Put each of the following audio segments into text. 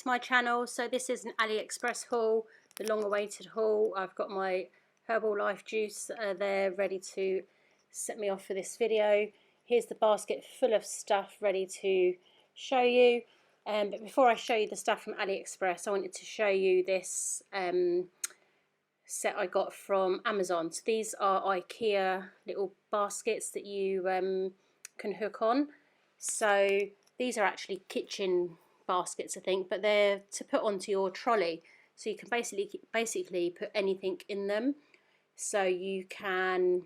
to my channel. So this is an AliExpress haul, the long awaited haul. I've got my Herbal Life juice there ready to set me off for this video. Here's the basket full of stuff ready to show you. But before I show you the stuff from AliExpress, I wanted to show you this set I got from Amazon. So these are IKEA little baskets that you can hook on. So these are actually kitchen baskets, I think, but they're to put onto your trolley. So you can basically put anything in them. So you can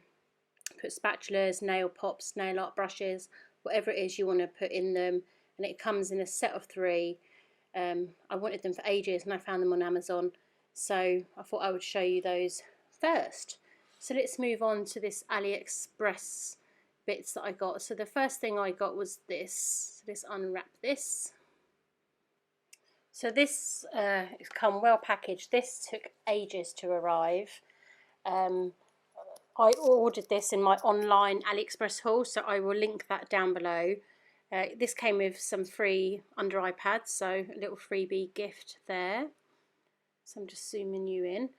put spatulas, nail pops, nail art brushes, whatever it is you want to put in them. And it comes in a set of 3. I wanted them for ages and I found them on Amazon. So I thought I would show you those first. So let's move on to this AliExpress bits that I got. So the first thing I got was this. So let's unwrap this. So this it's come well packaged. This took ages to arrive. I ordered this in my online AliExpress haul, so I will link that down below. This came with some free under eye pads, so a little freebie gift there. So I'm just zooming you in.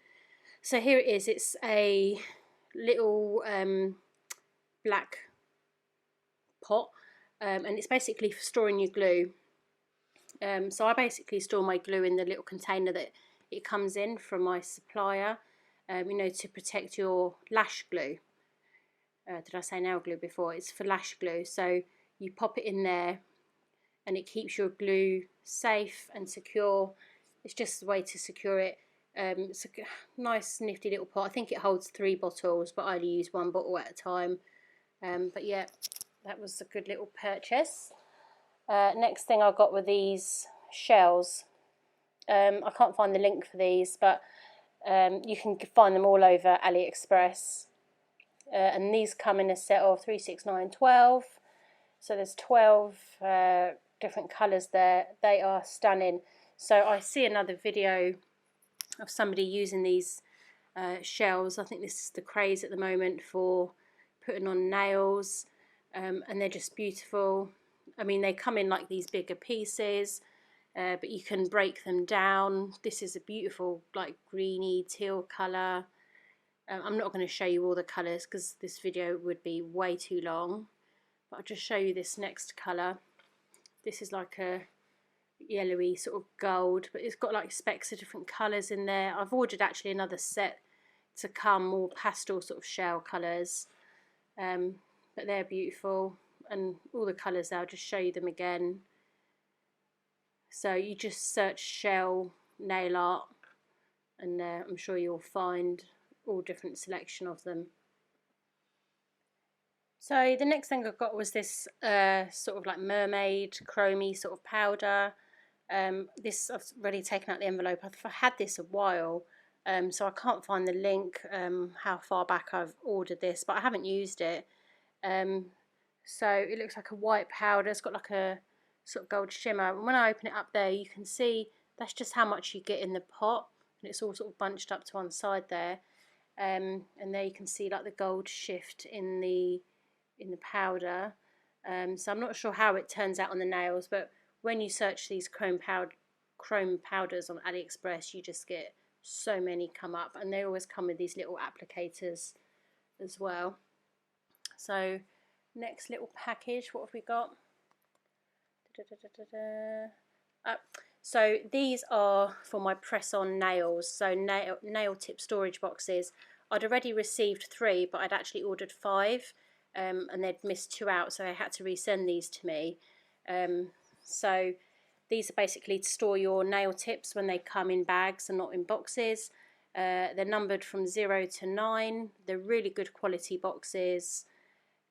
So here it is. It's a little black pot, and it's basically for storing your glue. So I basically store my glue in the little container that it comes in from my supplier, you know, to protect your lash glue. Did I say nail glue before? It's for lash glue. So you pop it in there and it keeps your glue safe and secure. It's just a way to secure it. It's a nice nifty little pot. I think it holds 3 bottles, but I only use 1 bottle at a time. But yeah, that was a good little purchase. Next thing I got were these shells. I can't find the link for these, but you can find them all over AliExpress. And these come in a set of 3, 6, 9, 12. So there's 12 different colours there. They are stunning. So I see another video of somebody using these shells. I think this is the craze at the moment for putting on nails, and they're just beautiful. I mean, they come in like these bigger pieces, but you can break them down. This is a beautiful like greeny teal colour. I'm not going to show you all the colours because this video would be way too long, but I'll just show you this next colour. This is like a yellowy sort of gold, but it's got like specks of different colours in there. I've ordered actually another set to come, more pastel sort of shell colours, but they're beautiful, and all the colours there, I'll just show you them again. So you just search shell nail art and I'm sure you'll find all different selection of them. So the next thing I got was this sort of like mermaid chromey sort of powder. This I've already taken out the envelope. I've had this a while, so I can't find the link how far back I've ordered this, but I haven't used it. So it looks like a white powder. It's got like a sort of gold shimmer, and when I open it up there you can see that's just how much you get in the pot, and it's all sort of bunched up to one side there. And there you can see like the gold shift in the powder. So I'm not sure how it turns out on the nails, but when you search these chrome powders on AliExpress, you just get so many come up, and they always come with these little applicators as well. So next little package, what have we got? So these are for my press-on nails, so nail tip storage boxes. I'd already received 3, but I'd actually ordered 5, and they'd missed 2 out, so I had to resend these to me. So these are basically to store your nail tips when they come in bags and not in boxes. They're numbered from 0 to 9. They're really good quality boxes.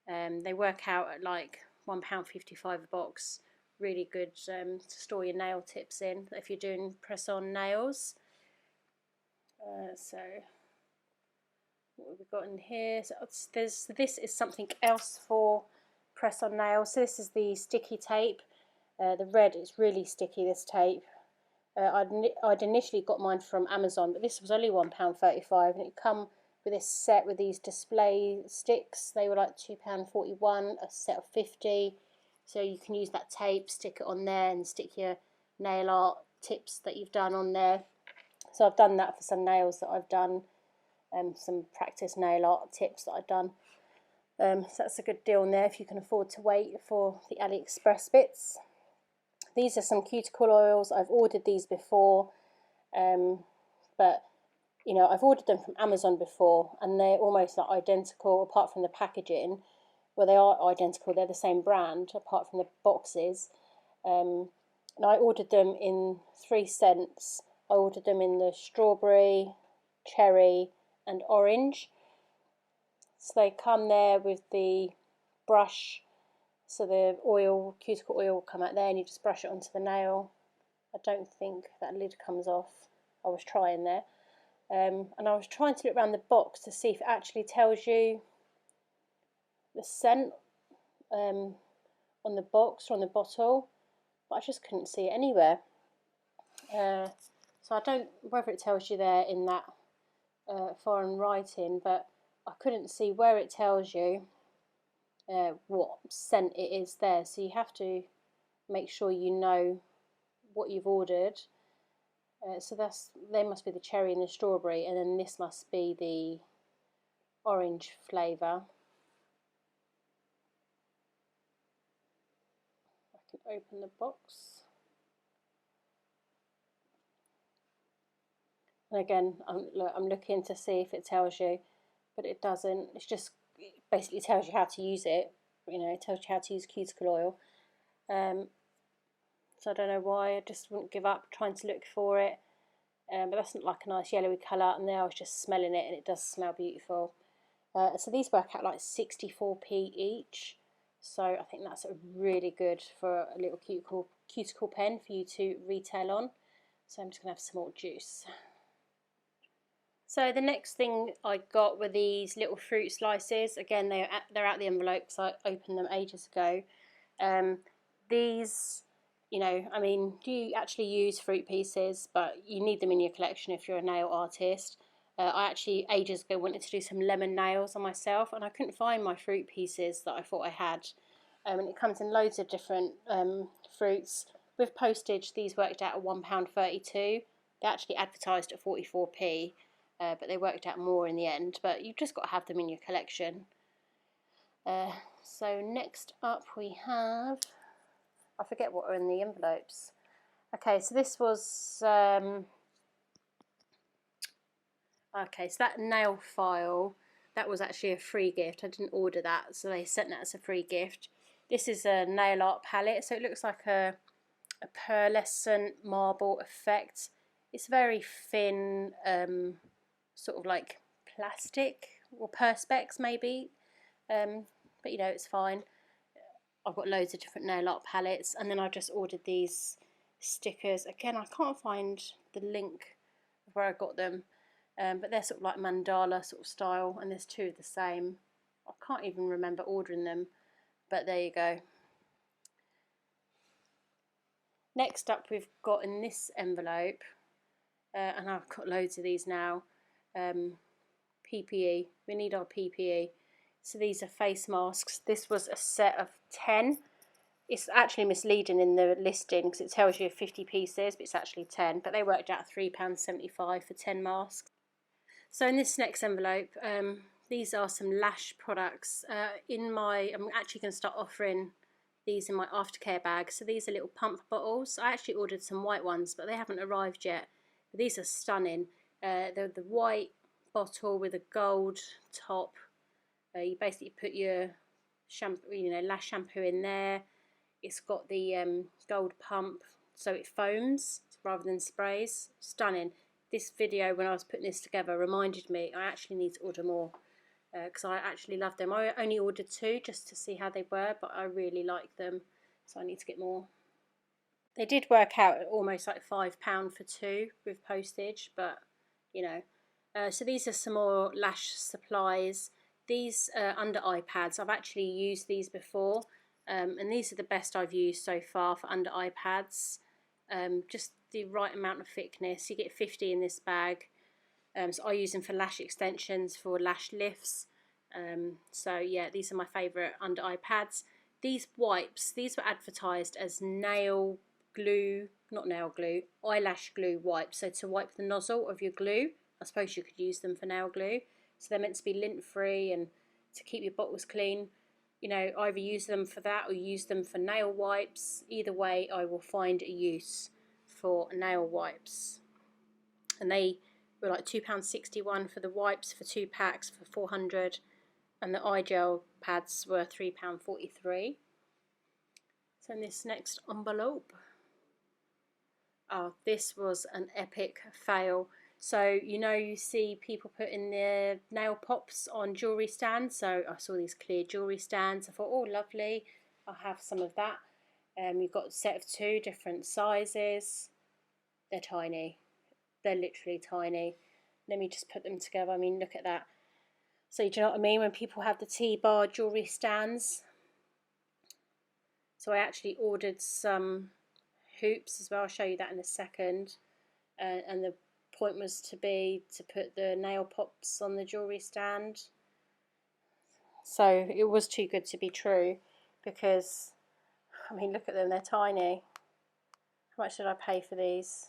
They work out at like £1.55 a box. Really good to store your nail tips in if you're doing press-on nails. So what have we got in here? So this is something else for press-on nails. So this is the sticky tape. The red is really sticky, this tape. I'd initially got mine from Amazon, but this was only £1.35, and it come with this set with these display sticks. They were like £2.41, a set of 50. So you can use that tape, stick it on there and stick your nail art tips that you've done on there. So I've done that for some nails that I've done, some practice nail art tips that I've done. So that's a good deal on there if you can afford to wait for the AliExpress bits. These are some cuticle oils. I've ordered these before, but you know, I've ordered them from Amazon before, and they're almost like identical apart from the packaging. Well, they are identical, they're the same brand apart from the boxes. And I ordered them in 3 scents. I ordered them in the strawberry, cherry and orange. So they come there with the brush, so the oil, cuticle oil will come out there and you just brush it onto the nail. I don't think that lid comes off. I was trying there. And I was trying to look around the box to see if it actually tells you the scent on the box or on the bottle, but I just couldn't see it anywhere. So I don't know whether it tells you there in that foreign writing, but I couldn't see where it tells you what scent it is there. So you have to make sure you know what you've ordered. So they must be the cherry and the strawberry, and then this must be the orange flavour. I can open the box. And again, I'm looking to see if it tells you, but it doesn't. It basically tells you how to use it. You know, it tells you how to use cuticle oil. So I don't know why. I just wouldn't give up trying to look for it. But that's not like a nice yellowy colour, and there I was just smelling it, and it does smell beautiful. So these work out like 64p each. So I think that's really good for a little cuticle pen for you to retail on. So I'm just going to have some more juice. So the next thing I got were these little fruit slices. Again, they're out the envelope because I opened them ages ago. These, you know, I mean, do you actually use fruit pieces? But you need them in your collection if you're a nail artist. I actually ages ago wanted to do some lemon nails on myself, and I couldn't find my fruit pieces that I thought I had. And it comes in loads of different fruits. With postage, these worked out at £1.32. They actually advertised at 44p. But they worked out more in the end, but you've just got to have them in your collection. So next up we have, I forget what are in the envelopes. Okay, so this was, okay, so that nail file, that was actually a free gift. I didn't order that, so they sent that as a free gift. This is a nail art palette, so it looks like a pearlescent marble effect. It's very thin, sort of like plastic or perspex maybe, but you know, it's fine. I've got loads of different nail art palettes, and then I just ordered these stickers. Again, I can't find the link of where I got them, but they're sort of like mandala sort of style, and there's 2 of the same. I can't even remember ordering them, but there you go. Next up we've got in this envelope, and I've got loads of these now, PPE. We need our PPE. So these are face masks. This was a set of 10. It's actually misleading in the listing because it tells you 50 pieces, but it's actually 10. But they worked out £3.75 for 10 masks. So in this next envelope, these are some Lash products. I'm actually going to start offering these in my aftercare bag. So these are little pump bottles. I actually ordered some white ones, but they haven't arrived yet. But these are stunning. They're the white bottle with a gold top. You basically put your shampoo, you know, Lash shampoo in there. It's got the gold pump, so it foams rather than sprays. Stunning. This video, when I was putting this together, reminded me I actually need to order more because I actually love them. I only ordered 2 just to see how they were, but I really like them, so I need to get more. They did work out at almost like £5 for 2 with postage, but you know. So these are some more Lash supplies. These under eye pads, I've actually used these before, and these are the best I've used so far for under eye pads. Just the right amount of thickness. You get 50 in this bag. So I use them for lash extensions, for lash lifts. So yeah, these are my favourite under eye pads. These wipes, these were advertised as nail glue, not nail glue, eyelash glue wipes. So to wipe the nozzle of your glue, I suppose you could use them for nail glue. So they're meant to be lint free and to keep your bottles clean. You know, either use them for that or use them for nail wipes. Either way, I will find a use for nail wipes. And they were like £2.61 for the wipes for 2 packs for 400, and the eye gel pads were £3.43. So in this next envelope, oh, this was an epic fail. So you know, you see people putting their nail pops on jewellery stands. So I saw these clear jewellery stands. I thought, oh lovely, I'll have some of that. You've got a set of 2 different sizes. They're tiny. They're literally tiny. Let me just put them together. I mean, look at that. So do you know what I mean? When people have the T-bar jewellery stands. So I actually ordered some hoops as well. I'll show you that in a second. And the point was to put the nail pops on the jewellery stand. So it was too good to be true, because, I mean, look at them, they're tiny. How much did I pay for these?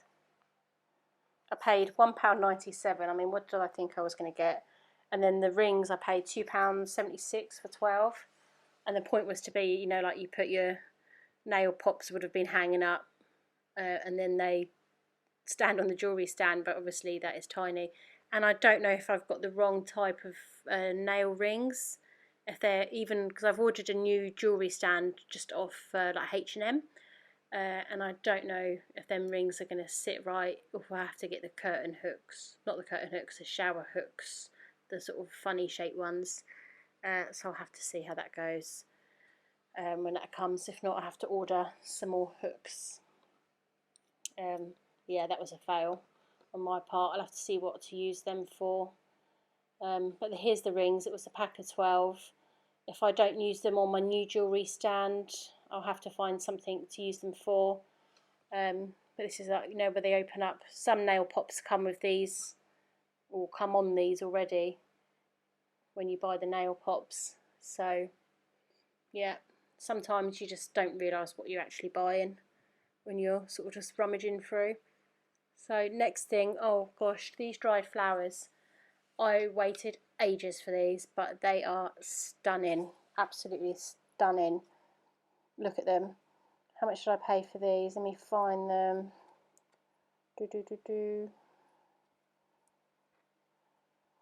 I paid £1.97. I mean, what did I think I was going to get? And then the rings, I paid £2.76 for 12. And the point was to be, you know, like you put your nail pops would have been hanging up, and then they stand on the jewellery stand, but obviously that is tiny. And I don't know if I've got the wrong type of nail rings, if they're even, because I've ordered a new jewellery stand just off like H&M, and I don't know if them rings are going to sit right, or if I have to get the curtain hooks, not the curtain hooks, the shower hooks, the sort of funny shaped ones. So I'll have to see how that goes when that comes. If not, I have to order some more hooks. Yeah, that was a fail on my part. I'll have to see what to use them for. But here's the rings. It was a pack of 12. If I don't use them on my new jewellery stand, I'll have to find something to use them for. But this is like, you know, where they open up. Some nail pops come with these, or come on these already when you buy the nail pops. So yeah, sometimes you just don't realise what you're actually buying when you're sort of just rummaging through. So next thing, oh gosh, these dried flowers. I waited ages for these, but they are stunning, absolutely stunning. Look at them. How much should I pay for these? Let me find them.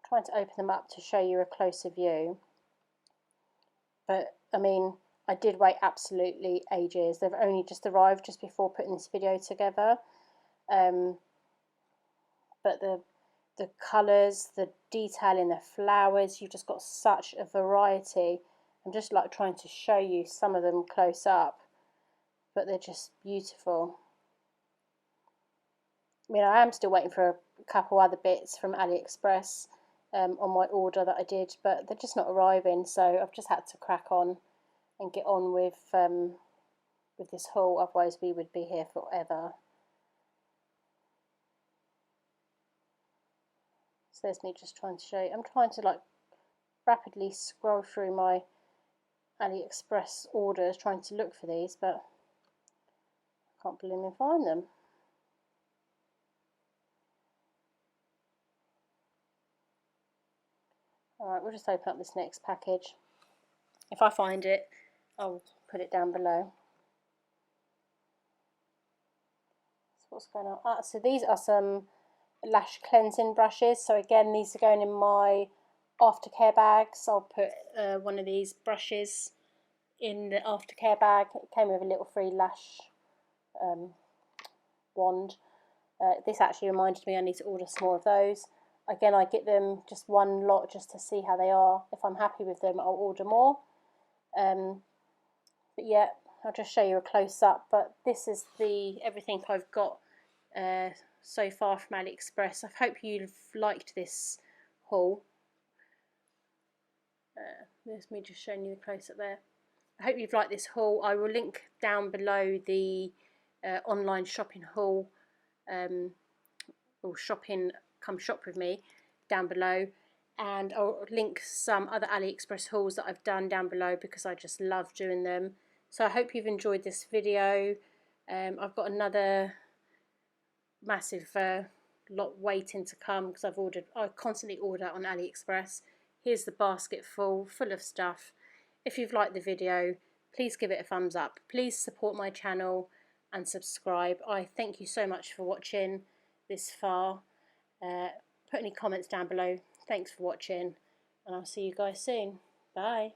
Trying to open them up to show you a closer view. But I mean, I did wait absolutely ages. They've only just arrived just before putting this video together. But the colours, the detail in the flowers, you've just got such a variety. I'm just like trying to show you some of them close up, but they're just beautiful. I mean, I am still waiting for a couple other bits from AliExpress on my order that I did, but they're just not arriving, so I've just had to crack on and get on with this haul, otherwise we would be here forever. So there's me just trying to show you. I'm trying to like rapidly scroll through my AliExpress orders trying to look for these, but I can't blooming find them. Alright, we'll just open up this next package. If I find it, I'll put it down below. So what's going on? So these are some Lash cleansing brushes. So again, these are going in my aftercare bags. I'll put one of these brushes in the aftercare bag. It came with a little free Lash wand. This actually reminded me I need to order some more of those. Again, I get them just one lot just to see how they are. If I'm happy with them, I'll order more. But yeah, I'll just show you a close-up. But this is everything I've got so far from AliExpress. I hope you've liked this haul. There's me just showing you the close-up there. I hope you've liked this haul. I will link down below the online shopping haul, or shopping, come shop with me, down below, and I'll link some other AliExpress hauls that I've done down below because I just love doing them. So I hope you've enjoyed this video. I've got another massive lot waiting to come because I constantly order on AliExpress. Here's the basket full of stuff. If you've liked the video, please give it a thumbs up. Please support my channel and subscribe. I thank you so much for watching this far. Put any comments down below. Thanks for watching, and I'll see you guys soon. Bye.